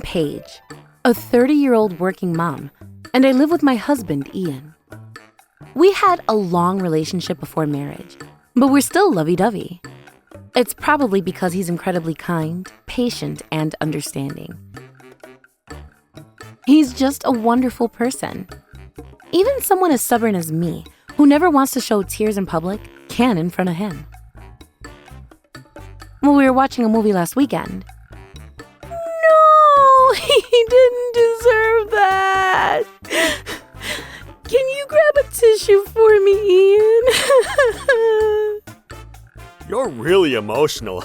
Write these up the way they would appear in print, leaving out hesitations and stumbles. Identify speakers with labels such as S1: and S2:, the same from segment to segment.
S1: Paige, a 30-year-old working mom, and I live with my husband, Ian. We had a long relationship before marriage, but we're still lovey-dovey. It's probably because he's incredibly kind, patient, and understanding. He's just a wonderful person. Even someone as stubborn as me, who never wants to show tears in public, can in front of him. When we were watching a movie last weekend. No, he didn't deserve that. Can you grab a tissue for me, Ian?
S2: You're really emotional.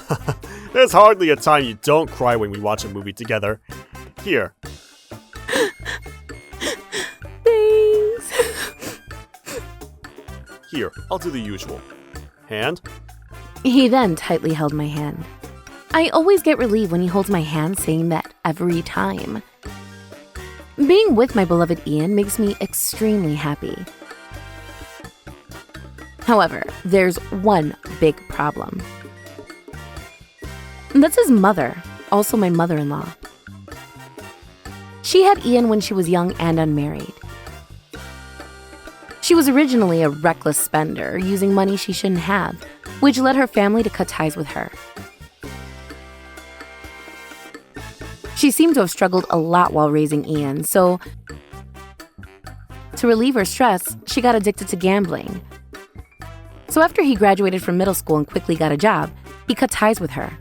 S2: There's hardly a time you don't cry when we watch a movie together. Here.
S1: Thanks.
S2: Here, I'll do the usual. Hand?
S1: He then tightly held my hand. I always get relieved when he holds my hand, saying that every time. Being with my beloved Ian makes me extremely happy. However, there's one big problem. That's his mother, also my mother-in-law. She had Ian when she was young and unmarried. She was originally a reckless spender, using money she shouldn't have, which led her family to cut ties with her. She seemed to have struggled a lot while raising Ian, so to relieve her stress, she got addicted to gambling. So after he graduated from middle school and quickly got a job, he cut ties with her.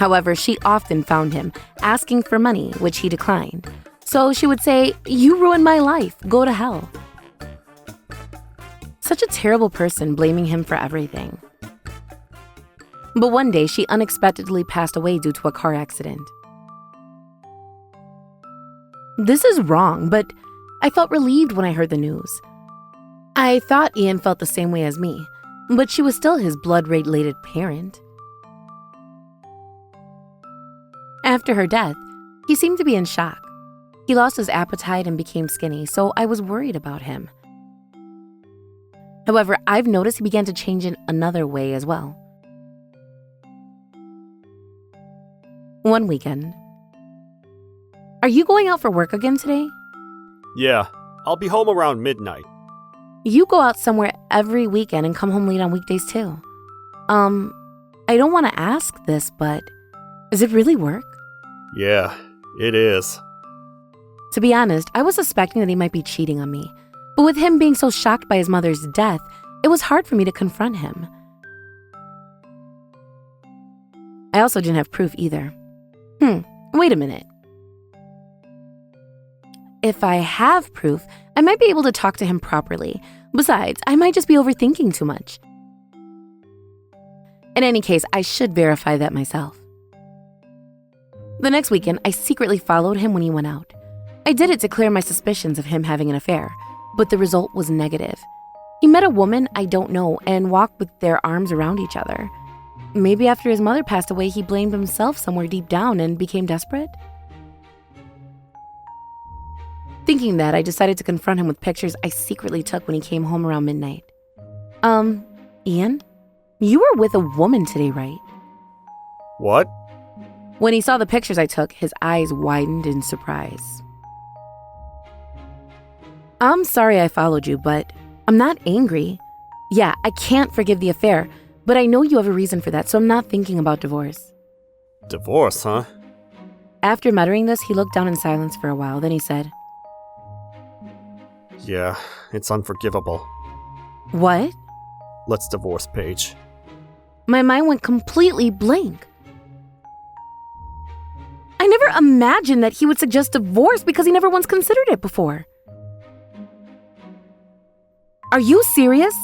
S1: However, she often found him asking for money, which he declined. So she would say, "You ruined my life, go to hell." Such a terrible person, blaming him for everything. But one day, she unexpectedly passed away due to a car accident. This is wrong, but I felt relieved when I heard the news. I thought Ian felt the same way as me, but she was still his blood-related parent. After her death, he seemed to be in shock. He lost his appetite and became skinny, so I was worried about him. However, I've noticed he began to change in another way as well. One weekend. Are you going out for work again today?
S2: Yeah, I'll be home around midnight.
S1: You go out somewhere every weekend and come home late on weekdays too. I don't want to ask this, but is it really work?
S2: Yeah, it is.
S1: To be honest, I was suspecting that he might be cheating on me. But with him being so shocked by his mother's death, it was hard for me to confront him. I also didn't have proof either. Wait a minute. If I have proof, I might be able to talk to him properly. Besides, I might just be overthinking too much. In any case, I should verify that myself. The next weekend, I secretly followed him when he went out. I did it to clear my suspicions of him having an affair, but the result was negative. He met a woman I don't know and walked with their arms around each other. Maybe after his mother passed away, he blamed himself somewhere deep down and became desperate? Thinking that, I decided to confront him with pictures I secretly took when he came home around midnight. Ian? You were with a woman today, right?
S2: What?
S1: When he saw the pictures I took, his eyes widened in surprise. I'm sorry I followed you, but I'm not angry. Yeah, I can't forgive the affair, but I know you have a reason for that, so I'm not thinking about divorce.
S2: Divorce, huh?
S1: After muttering this, he looked down in silence for a while, then he said,
S2: Yeah, it's unforgivable.
S1: What?
S2: Let's divorce Paige.
S1: My mind went completely blank. I never imagined that he would suggest divorce because he never once considered it before. Are you serious?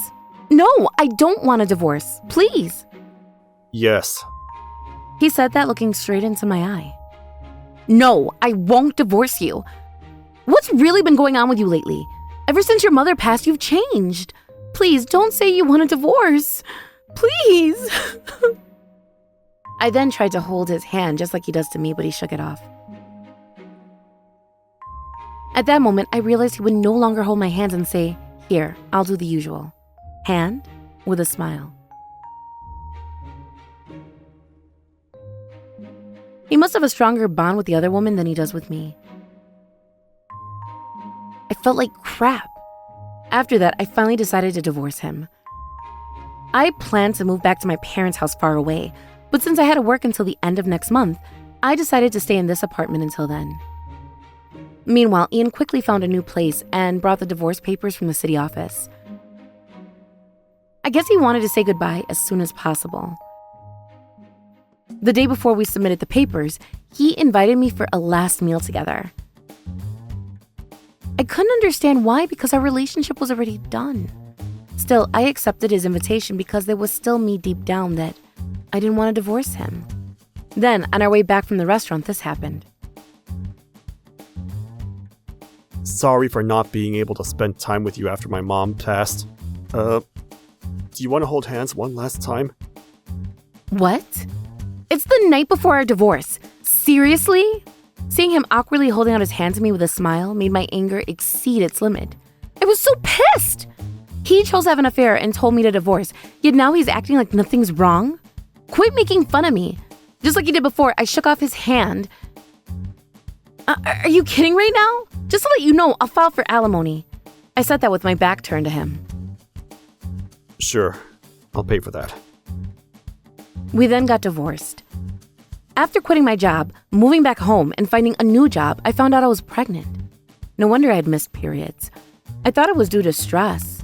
S1: No, I don't want a divorce. Please.
S2: Yes.
S1: He said that looking straight into my eye. No, I won't divorce you. What's really been going on with you lately? Ever since your mother passed, you've changed. Please don't say you want a divorce. Please. I then tried to hold his hand just like he does to me, but he shook it off. At that moment, I realized he would no longer hold my hands and say, Here, I'll do the usual. Hand with a smile. He must have a stronger bond with the other woman than he does with me. I felt like crap. After that, I finally decided to divorce him. I planned to move back to my parents' house far away, but since I had to work until the end of next month, I decided to stay in this apartment until then. Meanwhile, Ian quickly found a new place and brought the divorce papers from the city office. I guess he wanted to say goodbye as soon as possible. The day before we submitted the papers, he invited me for a last meal together. I couldn't understand why because our relationship was already done. Still, I accepted his invitation because there was still me deep down that I didn't want to divorce him. Then, on our way back from the restaurant, this happened.
S2: Sorry for not being able to spend time with you after my mom passed. Do you want to hold hands one last time?
S1: What? It's the night before our divorce. Seriously? Seeing him awkwardly holding out his hand to me with a smile made my anger exceed its limit. I was so pissed! He chose to have an affair and told me to divorce, yet now he's acting like nothing's wrong? Quit making fun of me. Just like you did before, I shook off his hand. Are you kidding right now? Just to let you know, I'll file for alimony. I said that with my back turned to him.
S2: Sure, I'll pay for that.
S1: We then got divorced. After quitting my job, moving back home, and finding a new job, I found out I was pregnant. No wonder I had missed periods. I thought it was due to stress.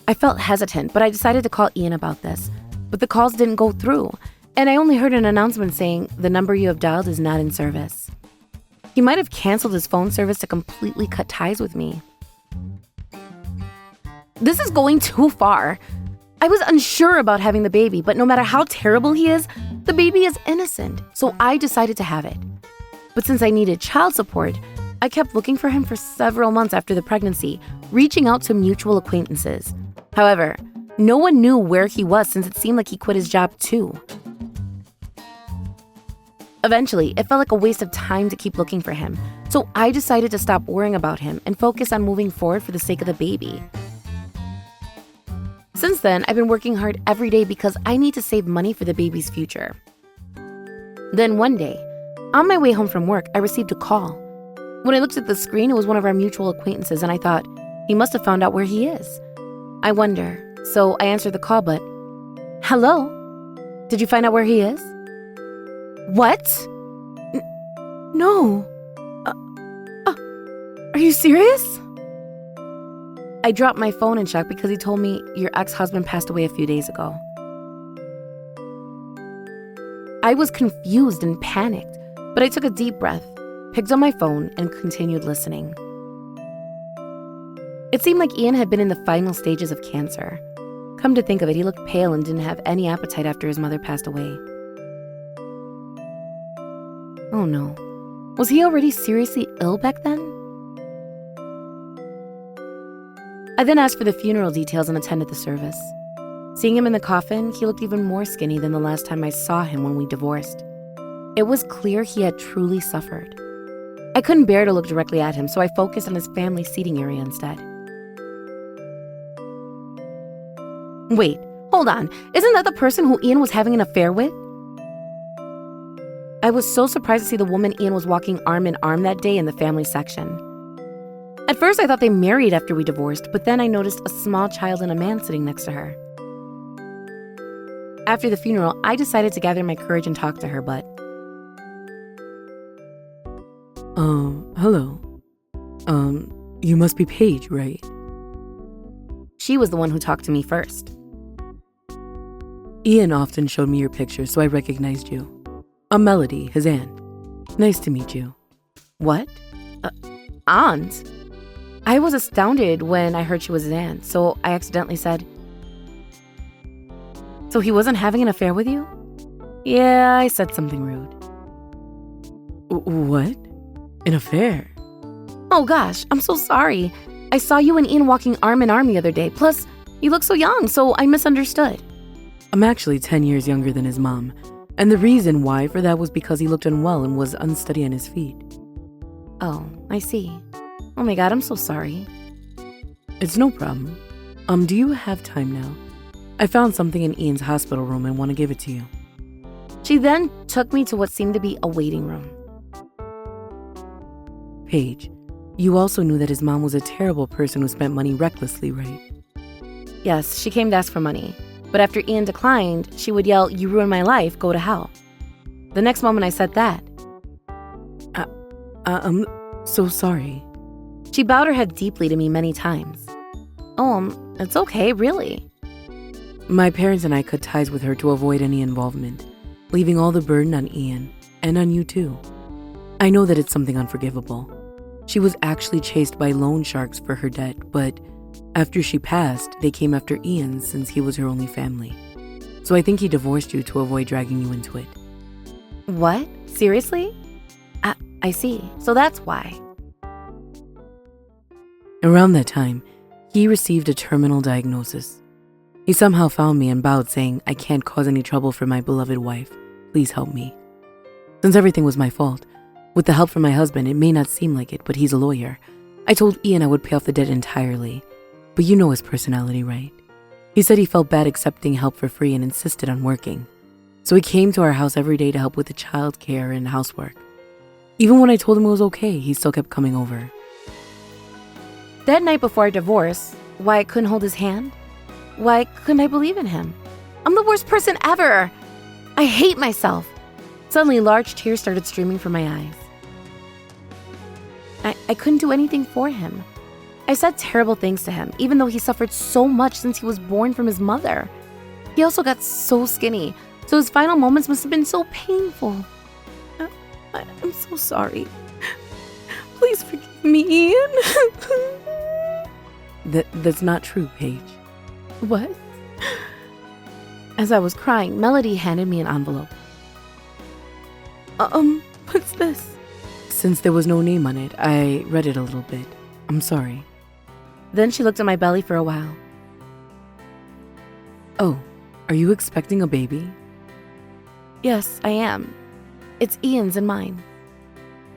S1: I felt hesitant, but I decided to call Ian about this. But the calls didn't go through, and I only heard an announcement saying, "The number you have dialed is not in service." He might have canceled his phone service to completely cut ties with me. This is going too far. I was unsure about having the baby, but no matter how terrible he is, the baby is innocent, so I decided to have it. But since I needed child support, I kept looking for him for several months after the pregnancy, reaching out to mutual acquaintances. However, no one knew where he was since it seemed like he quit his job too. Eventually, it felt like a waste of time to keep looking for him, so I decided to stop worrying about him and focus on moving forward for the sake of the baby. Since then, I've been working hard every day because I need to save money for the baby's future. Then one day, on my way home from work, I received a call. When I looked at the screen, it was one of our mutual acquaintances, and I thought, he must have found out where he is. I wonder, so I answered the call, but, "Hello? Did you find out where he is?" "What? No. Are you serious?" I dropped my phone in shock because he told me, "Your ex-husband passed away a few days ago." I was confused and panicked, but I took a deep breath, picked up my phone, and continued listening. It seemed like Ian had been in the final stages of cancer. Come to think of it, he looked pale and didn't have any appetite after his mother passed away. Oh no. Was he already seriously ill back then? I then asked for the funeral details and attended the service. Seeing him in the coffin, he looked even more skinny than the last time I saw him when we divorced. It was clear he had truly suffered. I couldn't bear to look directly at him, so I focused on his family seating area instead. Wait, hold on. Isn't that the person who Ian was having an affair with? I was so surprised to see the woman Ian was walking arm in arm that day in the family section. At first, I thought they married after we divorced, but then I noticed a small child and a man sitting next to her. After the funeral, I decided to gather my courage and talk to her, but...
S3: Hello. You must be Paige, right?
S1: She was the one who talked to me first.
S3: Ian often showed me your picture, so I recognized you. I'm Melody, his aunt. Nice to meet you.
S1: What? Aunt? I was astounded when I heard she was his aunt, so I accidentally said, "So he wasn't having an affair with you?" Yeah, I said something rude.
S3: What? An affair?
S1: Oh gosh, I'm so sorry. I saw you and Ian walking arm in arm the other day. Plus, you look so young, so I misunderstood.
S3: I'm actually 10 years younger than his mom, and the reason why for that was because he looked unwell and was unsteady on his feet.
S1: Oh, I see. Oh my god, I'm so sorry.
S3: It's no problem. Do you have time now? I found something in Ian's hospital room and want to give it to you.
S1: She then took me to what seemed to be a waiting room.
S3: Paige, you also knew that his mom was a terrible person who spent money recklessly, right?
S1: Yes, she came to ask for money. But after Ian declined, she would yell, "You ruined my life, go to hell." The next moment I said that,
S3: I'm so sorry.
S1: she bowed her head deeply to me many times. Oh, it's okay, really.
S3: My parents and I cut ties with her to avoid any involvement, leaving all the burden on Ian and on you too. I know that it's something unforgivable. She was actually chased by loan sharks for her debt, but after she passed, they came after Ian since he was her only family. So I think he divorced you to avoid dragging you into it.
S1: What? Seriously? I see. So that's why.
S3: Around that time, he received a terminal diagnosis. He somehow found me and bowed, saying, "I can't cause any trouble for my beloved wife. Please help me." Since everything was my fault, with the help from my husband, it may not seem like it, but he's a lawyer. I told Ian I would pay off the debt entirely. But you know his personality, right? He said he felt bad accepting help for free and insisted on working. So he came to our house every day to help with the child care and housework. Even when I told him it was okay, he still kept coming over.
S1: That night before our divorce, why I couldn't hold his hand? Why couldn't I believe in him? I'm the worst person ever. I hate myself. Suddenly, large tears started streaming from my eyes. I couldn't do anything for him. I said terrible things to him, even though he suffered so much since he was born from his mother. He also got so skinny, so his final moments must have been so painful. I'm so sorry. Please forgive me, Ian.
S3: That's not true, Paige.
S1: What? As I was crying, Melody handed me an envelope. What's this?
S3: Since there was no name on it, I read it a little bit. I'm sorry.
S1: Then she looked at my belly for a while.
S3: Oh, are you expecting a baby?
S1: Yes, I am. It's Ian's and mine.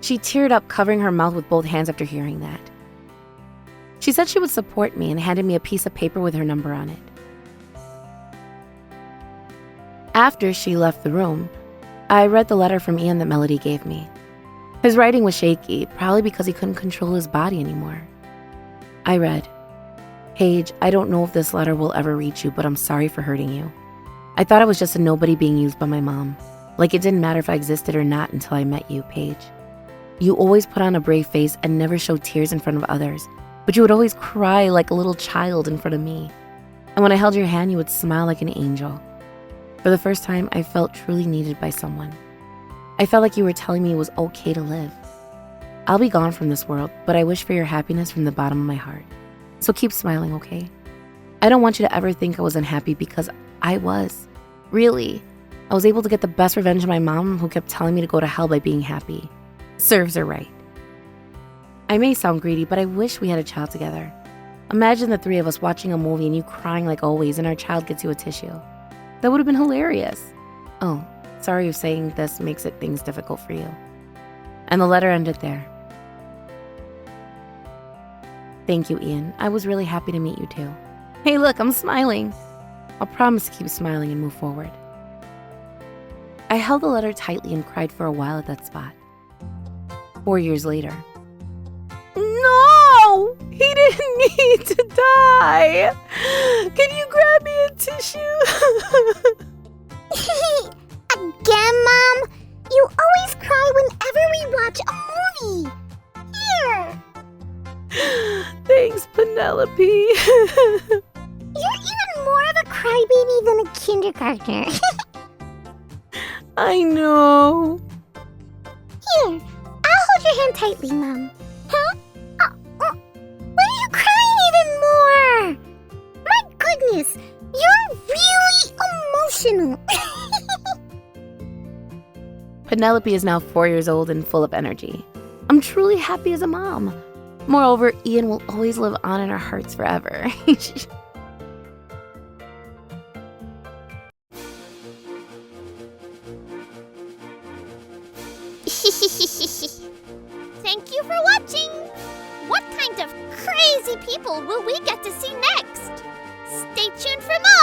S1: She teared up, covering her mouth with both hands after hearing that. She said she would support me and handed me a piece of paper with her number on it. After she left the room, I read the letter from Ian that Melody gave me. His writing was shaky, probably because he couldn't control his body anymore. I read, "Paige, I don't know if this letter will ever reach you, but I'm sorry for hurting you. I thought I was just a nobody being used by my mom. Like it didn't matter if I existed or not until I met you, Paige. You always put on a brave face and never showed tears in front of others, but you would always cry like a little child in front of me. And when I held your hand, you would smile like an angel. For the first time, I felt truly needed by someone. I felt like you were telling me it was okay to live. I'll be gone from this world, but I wish for your happiness from the bottom of my heart. So keep smiling, okay? I don't want you to ever think I was unhappy because I was. Really. I was able to get the best revenge on my mom who kept telling me to go to hell by being happy. Serves her right. I may sound greedy, but I wish we had a child together. Imagine the three of us watching a movie and you crying like always and our child gets you a tissue. That would have been hilarious. Oh, sorry if saying this makes things difficult for you." And the letter ended there. Thank you, Ian. I was really happy to meet you too. Hey, look, I'm smiling. I'll promise to keep smiling and move forward. I held the letter tightly and cried for a while at that spot. 4 years later. No! He didn't need to die! Can you grab me a tissue?
S4: Again, Mom? You always cry whenever we watch a movie. Here.
S1: Thanks, Penelope.
S4: You're even more of a crybaby than a kindergartner.
S1: I know.
S4: Here, I'll hold your hand tightly, Mom. Huh? Why are you crying even more? My goodness, you're really emotional.
S1: Penelope is now 4 years old and full of energy. I'm truly happy as a mom. Moreover, Ian will always live on in our hearts forever.
S4: Thank you for watching! What kind of crazy people will we get to see next? Stay tuned for more!